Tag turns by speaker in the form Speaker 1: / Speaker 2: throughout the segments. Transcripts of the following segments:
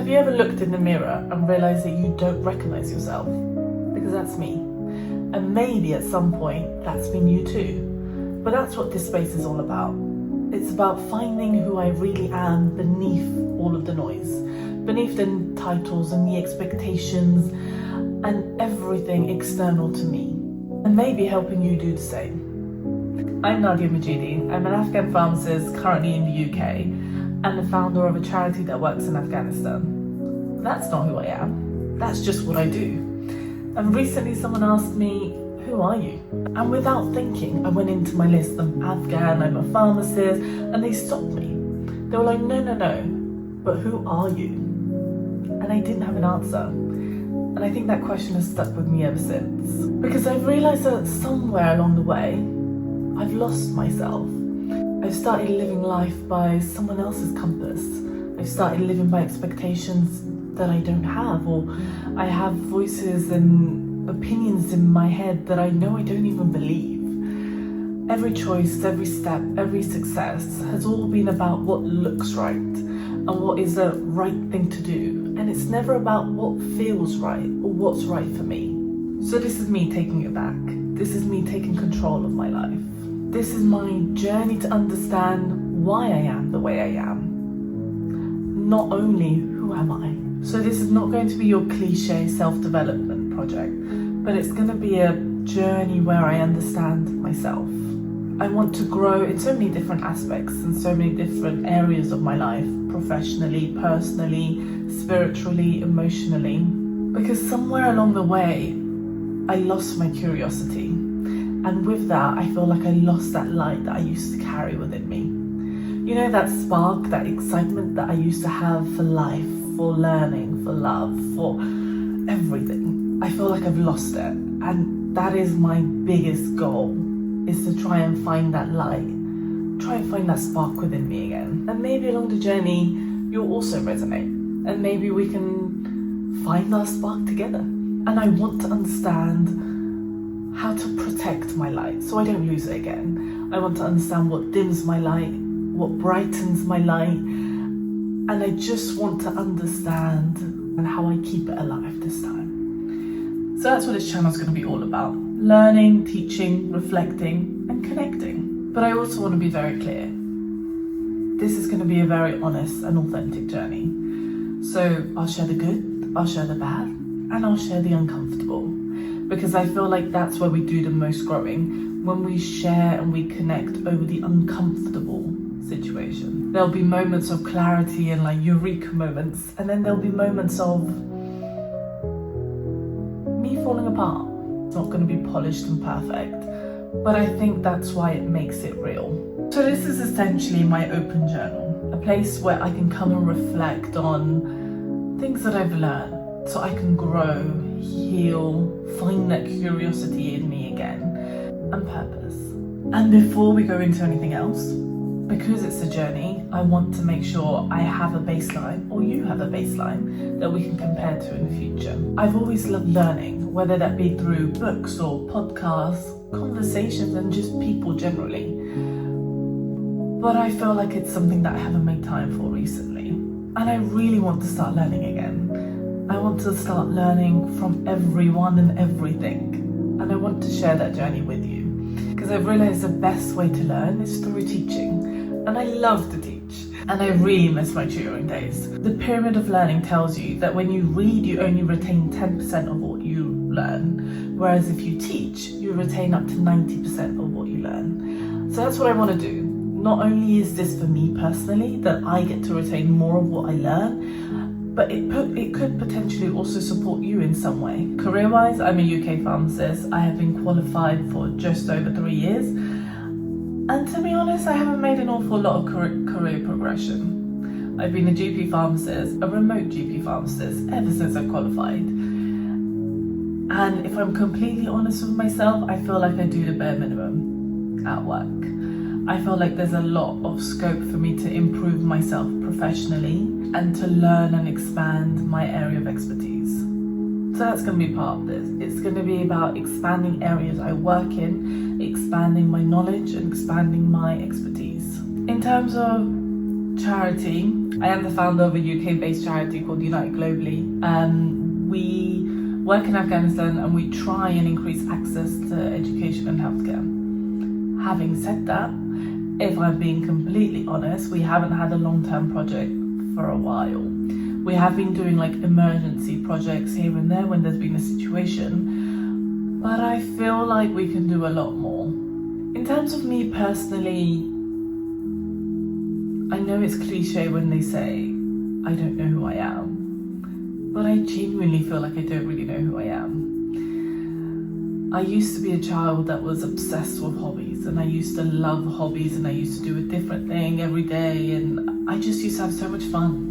Speaker 1: you ever looked in the mirror and realised that you don't recognise yourself? Because that's me. And maybe at some point that's been you too. But that's what this space is all about. It's about finding who I really am beneath all of the noise, beneath the titles and the expectations and everything external to me, and maybe helping you do the same. I'm Nadia Majidi. I'm an Afghan pharmacist currently in the UK and the founder of a charity that works in Afghanistan. That's not who I am. That's just what I do. And recently someone asked me, who are you? And without thinking, I went into my list. I'm Afghan, I'm a pharmacist, and they stopped me. They were like, no, but who are you? And I didn't have an answer. And I think that question has stuck with me ever since. Because I've realised that somewhere along the way, I've lost myself. I've started living life by someone else's compass. I've started living by expectations that I don't have, or I have voices and opinions in my head that I know I don't even believe. Every choice, every step, every success has all been about what looks right and what is the right thing to do. And it's never about what feels right or what's right for me. So this is me taking it back. This is me taking control of my life. This is my journey to understand why I am the way I am. Not only who am I. So this is not going to be your cliche self-development project, but it's going to be a journey where I understand myself. I want to grow in so many different aspects and so many different areas of my life, professionally, personally, spiritually, emotionally, because somewhere along the way, I lost my curiosity. And with that, I feel like I lost that light that I used to carry within me. You know, that spark, that excitement that I used to have for life, for learning, for love, for everything. I feel like I've lost it. And that is my biggest goal, is to try and find that light, try and find that spark within me again. And maybe along the journey, you'll also resonate. And maybe we can find our spark together. And I want to understand how to protect my light so I don't lose it again. I want to understand what dims my light, what brightens my light, and I just want to understand and how I keep it alive this time. So that's what this channel is going to be all about. Learning, teaching, reflecting, and connecting. But I also want to be very clear. This is going to be a very honest and authentic journey. So I'll share the good, I'll share the bad, and I'll share the uncomfortable. Because I feel like that's where we do the most growing, when we share and we connect over the uncomfortable situation. There'll be moments of clarity and like eureka moments, and then there'll be moments of me falling apart. It's not going to be polished and perfect, but I think that's why it makes it real. So this is essentially my open journal, a place where I can come and reflect on things that I've learned, so I can grow, heal, find that curiosity in me again, and purpose. And before we go into anything else, because it's a journey, I want to make sure I have a baseline, or you have a baseline, that we can compare to in the future. I've always loved learning, whether that be through books or podcasts, conversations, and just people generally. But I feel like it's something that I haven't made time for recently. And I really want to start learning again. I want to start learning from everyone and everything. And I want to share that journey with you. Because I've realised the best way to learn is through teaching. And I love to teach. And I really miss my tutoring days. The pyramid of learning tells you that when you read, you only retain 10% of what you learn. Whereas if you teach, you retain up to 90% of what you learn. So that's what I want to do. Not only is this for me personally, that I get to retain more of what I learn, but it could potentially also support you in some way. Career-wise, I'm a UK pharmacist. I have been qualified for just over 3 years. And to be honest, I haven't made an awful lot of career progression. I've been a GP pharmacist, a remote GP pharmacist, ever since I qualified. And if I'm completely honest with myself, I feel like I do the bare minimum at work. I feel like there's a lot of scope for me to improve myself professionally and to learn and expand my area of expertise. So that's going to be part of this. It's going to be about expanding areas I work in, expanding my knowledge and expanding my expertise. In terms of charity. I am the founder of a UK-based charity called Unite Globally. We work in Afghanistan and we try and increase access to education and healthcare. Having said that, if I'm being completely honest, we haven't had a long-term project for a while. We have been doing like emergency projects here and there when there's been a situation, but I feel like we can do a lot more. In terms of me personally, I know it's cliche when they say, I don't know who I am, but I genuinely feel like I don't really know who I am. I used to be a child that was obsessed with hobbies, and I used to love hobbies, and I used to do a different thing every day, and I just used to have so much fun.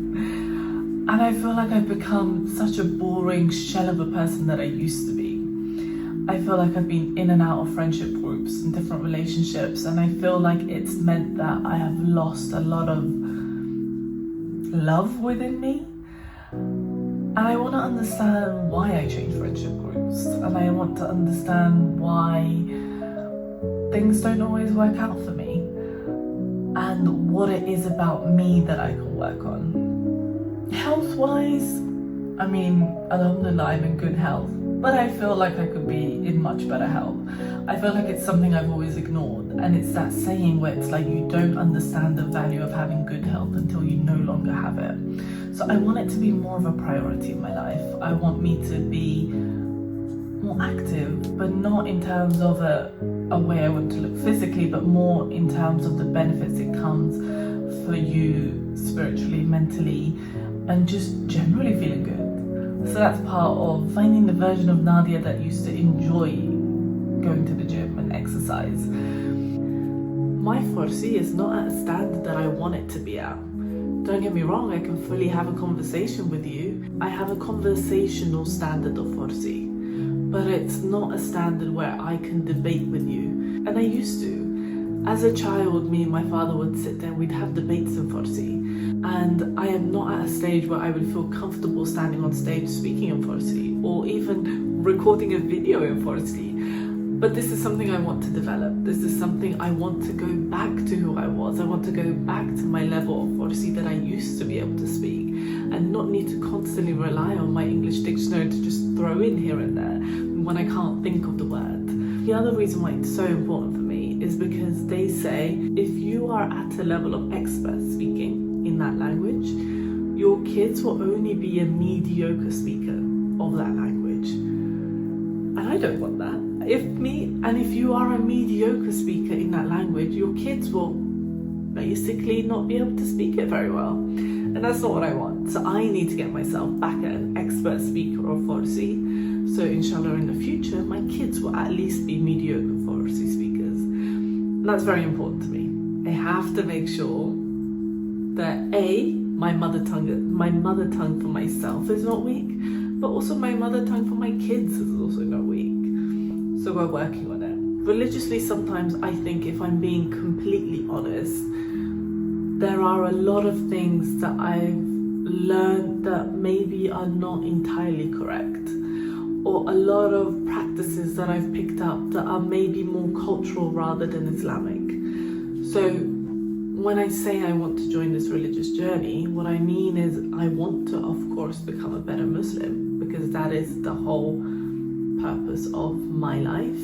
Speaker 1: And I feel like I've become such a boring shell of a person that I used to be. I feel like I've been in and out of friendship groups and different relationships, and I feel like it's meant that I have lost a lot of love within me. And I want to understand why I change friendship groups, and I want to understand why things don't always work out for me, and what it is about me that I can work on. Health-wise, I mean, alhamdulillah, I'm in good health, but I feel like I could be in much better health. I feel like it's something I've always ignored, and it's that saying where it's like you don't understand the value of having good health until you no longer have it. So I want it to be more of a priority in my life. I want me to be more active, but not in terms of a way I want to look physically, but more in terms of the benefits it comes for you spiritually, mentally, and just generally feeling good. So that's part of finding the version of Nadia that used to enjoy going to the gym and exercise. My Farsi is not at a standard that I want it to be at. Don't get me wrong, I can fully have a conversation with you. I have a conversational standard of Farsi, but it's not a standard where I can debate with you. And I used to. As a child, me and my father would sit there and we'd have debates in Farsi. And I am not at a stage where I would feel comfortable standing on stage speaking in Farsi, or even recording a video in Farsi. But this is something I want to develop. This is something I want to go back to who I was. I want to go back to my level of Farsi that I used to be able to speak, and not need to constantly rely on my English dictionary to just throw in here and there when I can't think of the word. The other reason why it's so important for me is because they say if you are at a level of expert speaking in that language, your kids will only be a mediocre speaker of that language. And I don't want that. If you are a mediocre speaker in that language, your kids will basically not be able to speak it very well. And that's not what I want. So I need to get myself back at an expert speaker of Farsi. So inshallah in the future, my kids will at least be mediocre Farsi speakers. And that's very important to me. I have to make sure that my mother tongue for myself is not weak, but also my mother tongue for my kids is also not weak. So we're working on it. Religiously, sometimes I think, if I'm being completely honest, there are a lot of things that I've learned that maybe are not entirely correct, or a lot of practices that I've picked up that are maybe more cultural rather than Islamic. So when I say I want to join this religious journey, what I mean is I want to, of course, become a better Muslim, because that is the whole purpose of my life.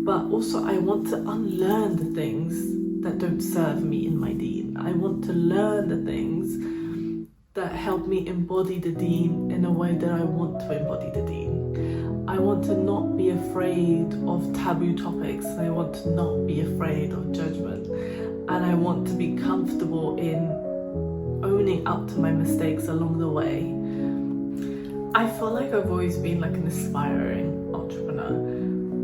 Speaker 1: But also I want to unlearn the things that don't serve me in my deen. I want to learn the things that help me embody the deen in a way that I want to embody the deen. I want to not be afraid of taboo topics. I want to not be afraid of judgment. And I want to be comfortable in owning up to my mistakes along the way. I feel like I've always been like an aspiring entrepreneur,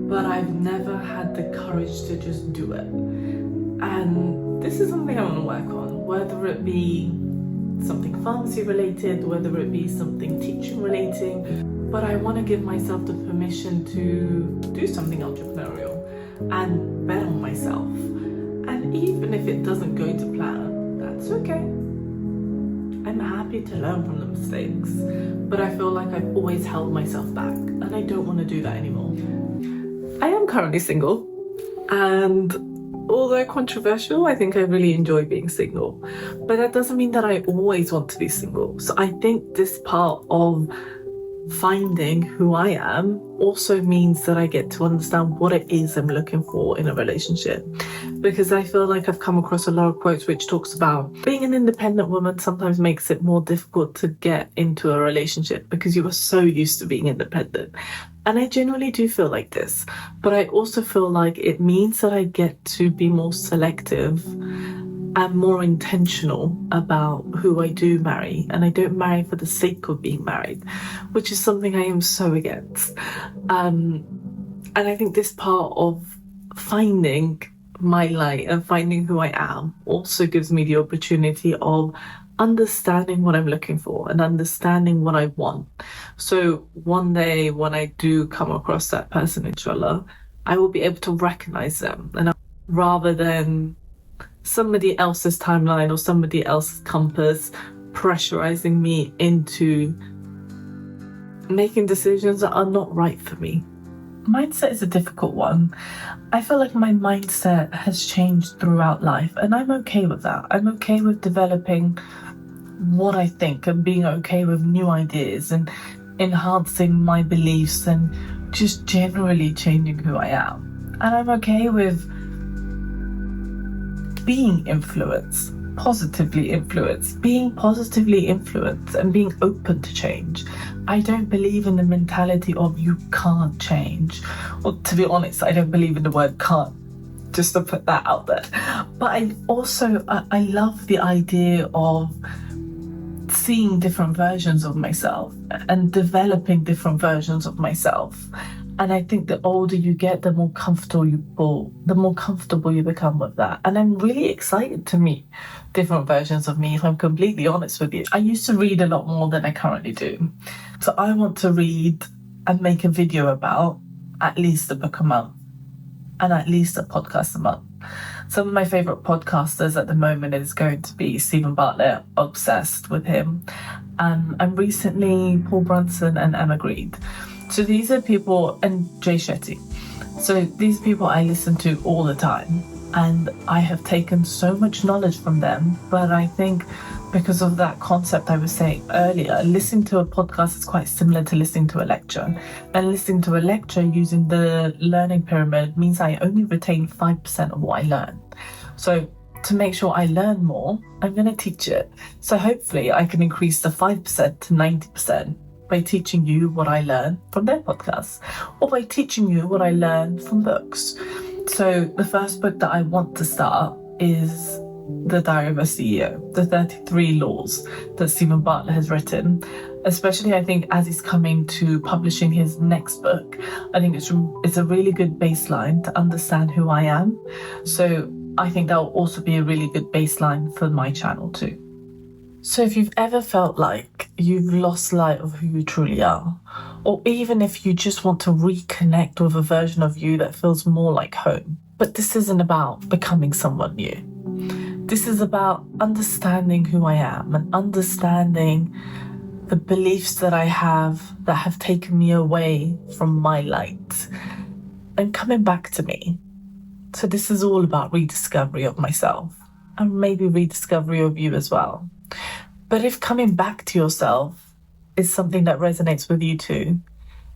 Speaker 1: but I've never had the courage to just do it. And this is something I want to work on, whether it be something pharmacy related, whether it be something teaching relating, but I want to give myself the permission to do something entrepreneurial and bet on myself. And even if it doesn't go to plan, that's okay. I'm happy to learn from the mistakes, but I feel like I've always held myself back, and I don't want to do that anymore. I am currently single, and Although controversial, I think I really enjoy being single. But that doesn't mean that I always want to be single. So I think this part of finding who I am also means that I get to understand what it is I'm looking for in a relationship. Because I feel like I've come across a lot of quotes which talks about being an independent woman sometimes makes it more difficult to get into a relationship because you are so used to being independent. And I genuinely do feel like this, but I also feel like it means that I get to be more selective and more intentional about who I do marry. And I don't marry for the sake of being married, which is something I am so against. And I think this part of finding my light and finding who I am also gives me the opportunity of understanding what I'm looking for and understanding what I want. So one day when I do come across that person, inshallah, I will be able to recognize them, and rather than somebody else's timeline or somebody else's compass pressurizing me into making decisions that are not right for me. Mindset is a difficult one. I feel like my mindset has changed throughout life, and I'm okay with that. I'm okay with developing what I think and being okay with new ideas and enhancing my beliefs and just generally changing who I am. And I'm okay with being influenced, being positively influenced and being open to change. I don't believe in the mentality of you can't change. Or to be honest, I don't believe in the word can't, just to put that out there. But I love the idea of seeing different versions of myself and developing different versions of myself. And I think the older you get, the more comfortable you become with that. And I'm really excited to meet different versions of me, if I'm completely honest with you. I used to read a lot more than I currently do. So I want to read and make a video about at least a book a month and at least a podcast a month. Some of my favourite podcasters at the moment is going to be Stephen Bartlett, obsessed with him. And recently Paul Brunson and Emma Grede. So these are people, and Jay Shetty. So these people I listen to all the time, and I have taken so much knowledge from them. But I think because of that concept I was saying earlier, listening to a podcast is quite similar to listening to a lecture. And listening to a lecture using the learning pyramid means I only retain 5% of what I learn. So to make sure I learn more, I'm going to teach it. So hopefully I can increase the 5% to 90%. By teaching you what I learn from their podcasts, or by teaching you what I learn from books. So the first book that I want to start is The Diary of a CEO, the 33 laws that Stephen Bartlett has written. Especially, I think, as he's coming to publishing his next book, I think it's a really good baseline to understand who I am. So I think that will also be a really good baseline for my channel too. So if you've ever felt like you've lost sight of who you truly are, or even if you just want to reconnect with a version of you that feels more like home, but this isn't about becoming someone new. This is about understanding who I am and understanding the beliefs that I have that have taken me away from my light and coming back to me. So this is all about rediscovery of myself and maybe rediscovery of you as well. But if coming back to yourself is something that resonates with you too,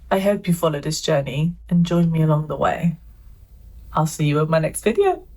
Speaker 1: I hope you follow this journey and join me along the way. I'll see you in my next video.